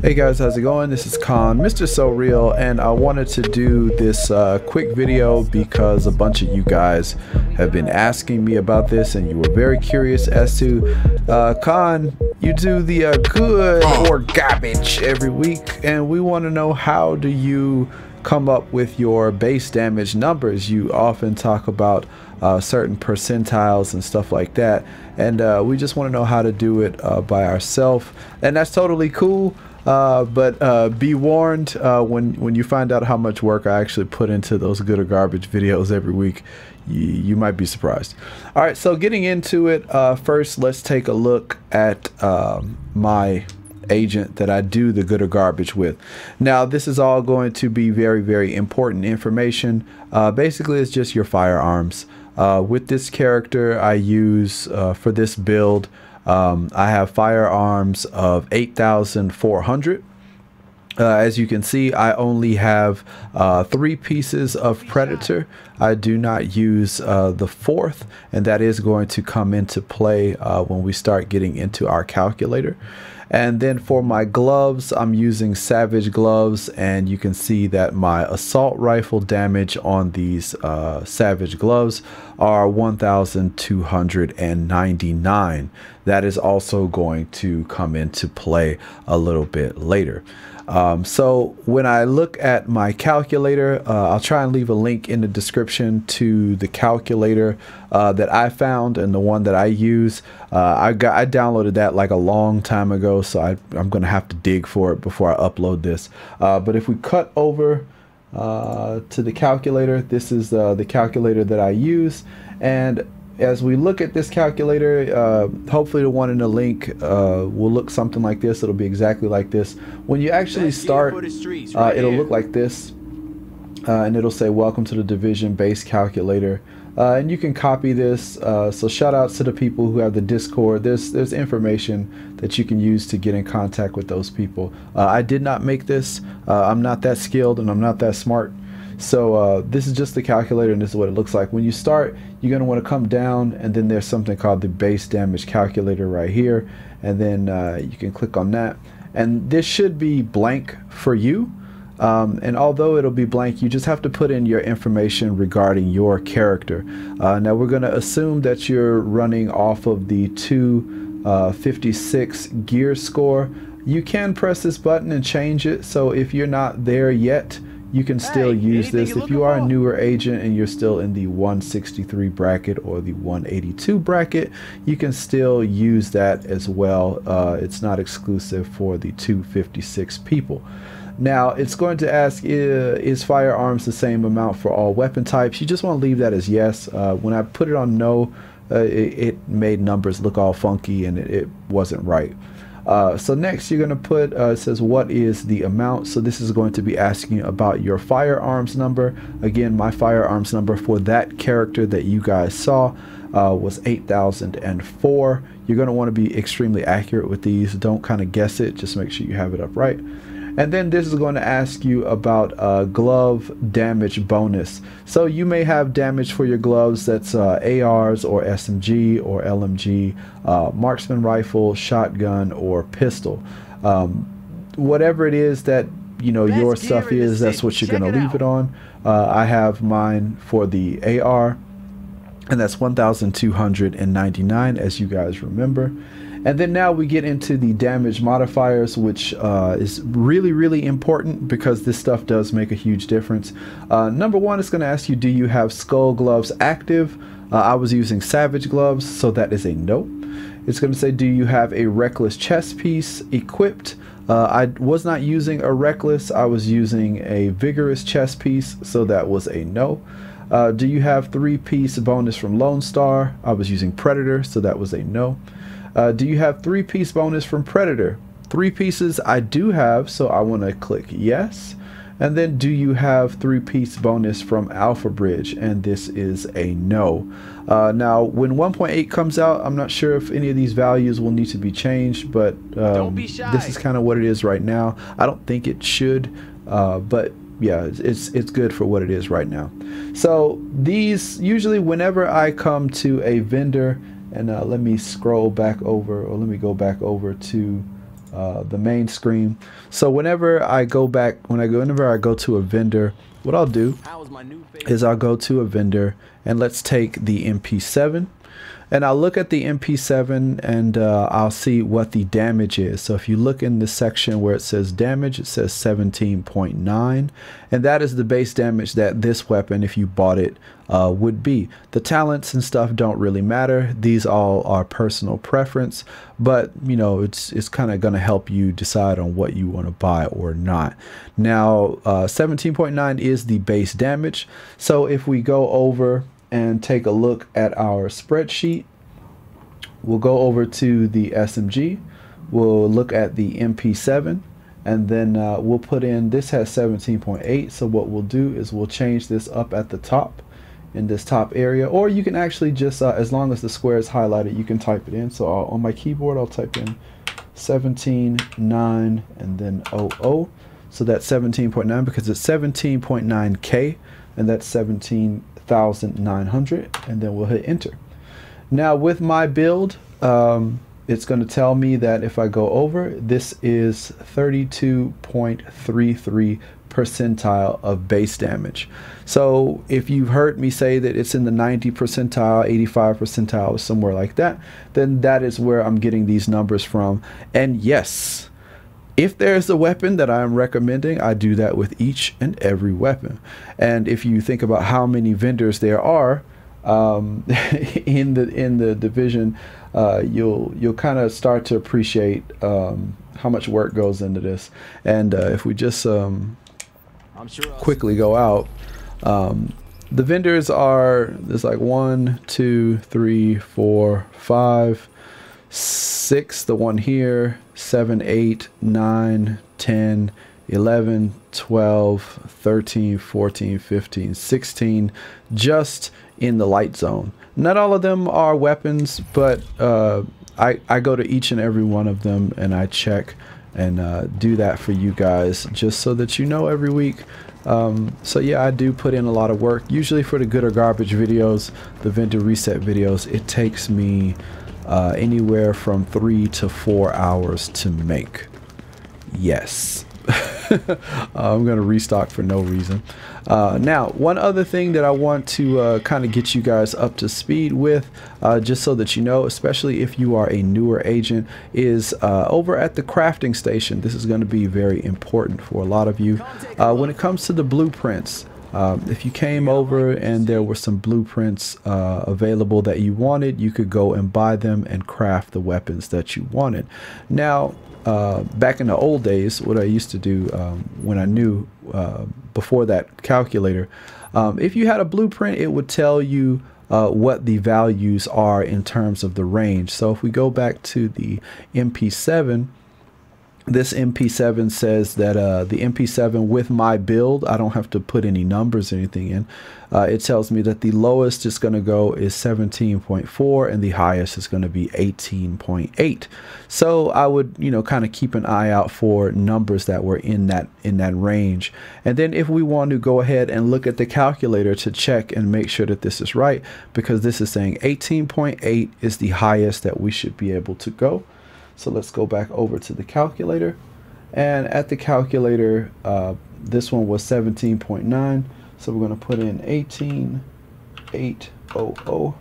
Hey guys, how's it going? This is Khan, Mr. So Real, and I wanted to do this quick video because a bunch of you guys have been asking me about this and you were very curious as to Khan, you do the good or garbage every week, and we want to know, how do you come up with your base damage numbers? You often talk about certain percentiles and stuff like that, and we just want to know how to do it by ourselves, and that's totally cool. But be warned, when you find out how much work I actually put into those good or garbage videos every week, you might be surprised. All right, so getting into it, first let's take a look at my agent that I do the good or garbage with. Now this is all going to be very, very important information. Basically it's just your firearms. With this character I use for this build, I have firearms of 8,400. As you can see, I only have 3 pieces of Predator. I do not use the 4th, and that is going to come into play when we start getting into our calculator. And then for my gloves, I'm using Savage gloves, and you can see that my assault rifle damage on these Savage gloves are 1,299. That is also going to come into play a little bit later. So when I look at my calculator, I'll try and leave a link in the description to the calculator that I found and the one that I use. I downloaded that like a long time ago, so I'm gonna have to dig for it before I upload this. But if we cut over to the calculator, this is the calculator that I use, and as we look at this calculator, hopefully the one in the link will look something like this. It'll be exactly like this. When you actually start, it'll look like this, and it'll say welcome to the division base calculator, and you can copy this. So shout outs to the people who have the Discord. There's information that you can use to get in contact with those people. I did not make this. I'm not that skilled and I'm not that smart. So this is just the calculator, and this is what it looks like. When you start, you're going to want to come down, and then there's something called the base damage calculator right here, and then you can click on that, and this should be blank for you. And although it'll be blank, you just have to put in your information regarding your character. Now we're going to assume that you're running off of the 256 gear score. You can press this button and change it, so if you're not there yet, you can still use this. If you are a newer agent and you're still in the 163 bracket or the 182 bracket, you can still use that as well. It's not exclusive for the 256 people. Now it's going to ask, is firearms the same amount for all weapon types? You just want to leave that as yes. When I put it on no, it made numbers look all funky, and it wasn't right. So next you're going to put, it says what is the amount. So this is going to be asking about your firearms number. Again, my firearms number for that character that you guys saw was 8,004. You're going to want to be extremely accurate with these. Don't kind of guess it, just make sure you have it up right. And then this is going to ask you about glove damage bonus. So you may have damage for your gloves that's ARs or SMG or LMG, marksman rifle, shotgun, or pistol. Whatever it is that your stuff is, that's what you're going to leave it on. I have mine for the AR, and that's 1,299, as you guys remember. And then now we get into the damage modifiers, which is really, really important because this stuff does make a huge difference. Number one, it's going to ask you, do you have skull gloves active? I was using Savage gloves, so that is a no. It's going to say, do you have a reckless chest piece equipped? I was not using a reckless, I was using a vigorous chest piece, so that was a no. Do you have 3-piece bonus from Lone Star? I was using Predator, so that was a no. Do you have 3-piece bonus from Predator? 3 pieces I do have, so I want to click yes. And then, do you have 3-piece bonus from Alpha Bridge? And this is a no. Now when 1.8 comes out, I'm not sure if any of these values will need to be changed, but this is kind of what it is right now. I don't think it should, but yeah, it's good for what it is right now. So these, usually whenever I come to a vendor, and let me scroll back over, or let me go back over to the main screen. So whenever I go to a vendor, what I'll do is I'll go to a vendor, and let's take the MP7, and I'll look at the MP7, and I'll see what the damage is. So if you look in the section where it says damage, it says 17.9, and that is the base damage that this weapon, if you bought it, would be. The talents and stuff don't really matter. These all are personal preference, but you know, it's kind of going to help you decide on what you want to buy or not. Now 17.9 is the base damage. So if we go over and take a look at our spreadsheet, we'll go over to the SMG, we'll look at the MP7, and then we'll put in, this has 17.8, so what we'll do is we'll change this up at the top in this top area, or you can actually just as long as the square is highlighted, you can type it in. So on my keyboard I'll type in 17.9 and then 00, so that's 17.9 because it's 17.9k, and that's 17,900, and then we'll hit enter. Now with my build, it's going to tell me that if I go over, this is 32.33 percentile of base damage. So if you've heard me say that it's in the 90 percentile, 85 percentile, somewhere like that, then that is where I'm getting these numbers from. And yes, if there's a weapon that I'm recommending, I do that with each and every weapon. And if you think about how many vendors there are in the division, you'll kind of start to appreciate how much work goes into this. And if we just quickly go out, the vendors are, there's like 1, 2, 3, 4, 5, 6, the one here, 7, 8, 9, 10, 11, 12, 13, 14, 15, 16, just in the light zone. Not all of them are weapons, but I go to each and every one of them and I check and do that for you guys, just so that you know every week. So yeah, I do put in a lot of work. Usually for the good or garbage videos, the vendor reset videos, it takes me anywhere from 3 to 4 hours to make. Yes. I'm gonna restock for no reason. Now, one other thing that I want to kind of get you guys up to speed with, just so that you know, especially if you are a newer agent, is over at the crafting station. This is going to be very important for a lot of you. When it comes to the blueprints, if you came over and there were some blueprints available that you wanted, you could go and buy them and craft the weapons that you wanted. Now, back in the old days, what I used to do when I knew before that calculator, if you had a blueprint, it would tell you what the values are in terms of the range. So if we go back to the MP7, this MP7 says that the MP7 with my build, I don't have to put any numbers or anything in. It tells me that the lowest it's going to go is 17.4 and the highest is going to be 18.8. So I would, you know, kind of keep an eye out for numbers that were in that range. And then if we want to go ahead and look at the calculator to check and make sure that this is right, because this is saying 18.8 is the highest that we should be able to go. So let's go back over to the calculator, and at the calculator, this one was 17.9. So we're going to put in 18,800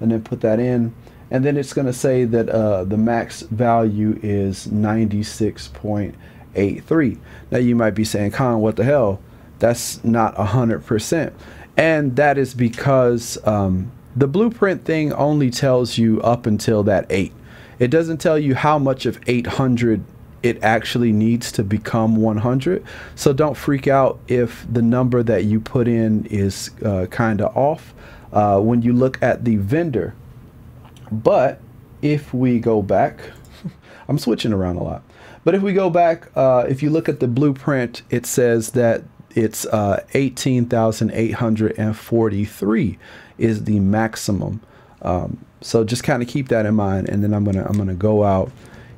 and then put that in. And then it's going to say that the max value is 96.83. Now you might be saying, Con, what the hell? That's not 100%. And that is because the blueprint thing only tells you up until that 8. It doesn't tell you how much of 800 it actually needs to become 100. So don't freak out if the number that you put in is kind of off when you look at the vendor. But if we go back, I'm switching around a lot. But if we go back, if you look at the blueprint, it says that it's 18,843 is the maximum. So just kind of keep that in mind, and then I'm gonna go out.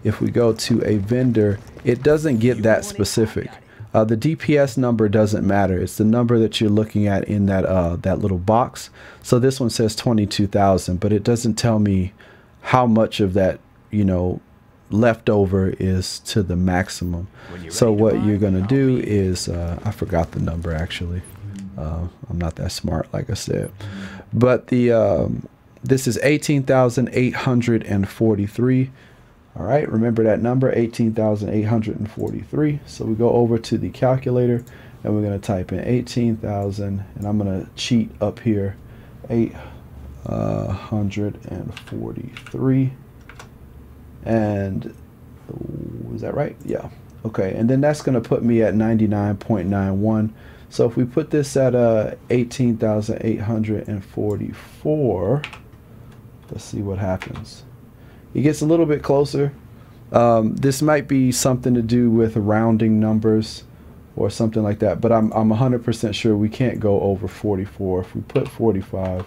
If we go to a vendor, it doesn't get that specific. The DPS number doesn't matter. It's the number that you're looking at in that that little box. So this one says 22,000, but it doesn't tell me how much of that, you know, left over is to the maximum. So what you're gonna do is, I forgot the number actually. I'm not that smart, like I said, but the this is 18,843. All right, remember that number, 18,843. So we go over to the calculator and we're going to type in 18,000, and I'm going to cheat up here, 843. And was that right? Yeah. Okay, and then that's going to put me at 99.91. So if we put this at 18,844, let's see what happens. It gets a little bit closer. This might be something to do with rounding numbers or something like that, but I'm 100% sure we can't go over 44. If we put 45,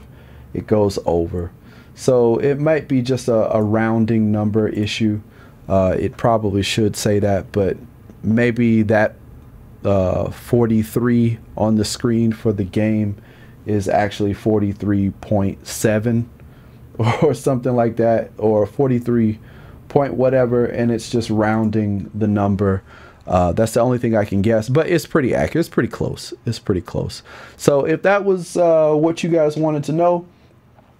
it goes over. So it might be just a rounding number issue. It probably should say that, but maybe that 43 on the screen for the game is actually 43.7 or something like that, or 43 point whatever, and it's just rounding the number. That's the only thing I can guess, but it's pretty accurate. It's pretty close. It's pretty close. So if that was what you guys wanted to know,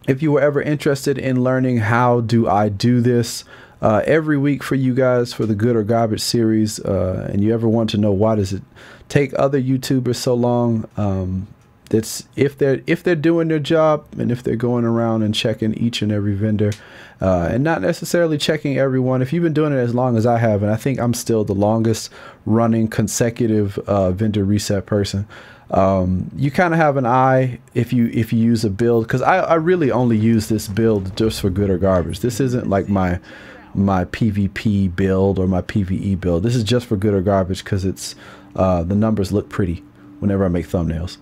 if you were ever interested in learning how do I do this every week for you guys for the Good or Garbage series, and you ever want to know why does it take other YouTubers so long, that's if they're doing their job and if they're going around and checking each and every vendor, and not necessarily checking everyone. If you've been doing it as long as I have, and I think I'm still the longest running consecutive vendor reset person, you kind of have an eye if you use a build, because I really only use this build just for Good or Garbage. This isn't like my PvP build or my PvE build. This is just for Good or Garbage because it's the numbers look pretty whenever I make thumbnails.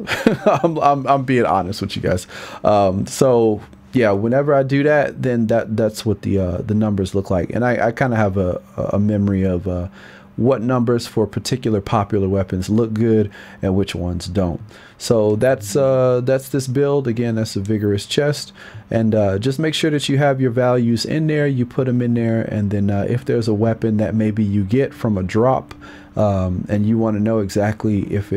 I'm being honest with you guys. So yeah, whenever I do that, then that's what the numbers look like, and I kind of have a memory of what numbers for particular popular weapons look good and which ones don't. So that's this build. Again, that's a vigorous chest, and just make sure that you have your values in there. You put them in there, and then if there's a weapon that maybe you get from a drop, and you want to know exactly if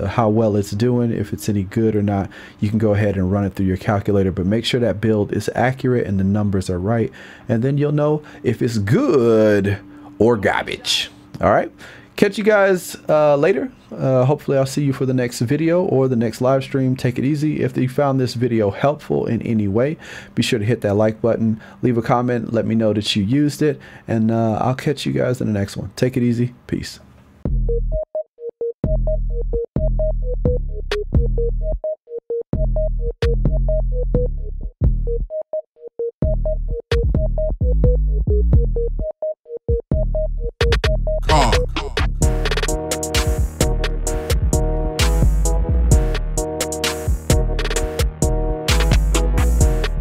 how well it's doing, if it's any good or not, you can go ahead and run it through your calculator, but make sure that build is accurate and the numbers are right, and then you'll know if it's good or garbage. All right, catch you guys later. Hopefully I'll see you for the next video or the next live stream. Take it easy. If you found this video helpful in any way, be sure to hit that like button, leave a comment, let me know that you used it, and I'll catch you guys in the next one. Take it easy. Peace.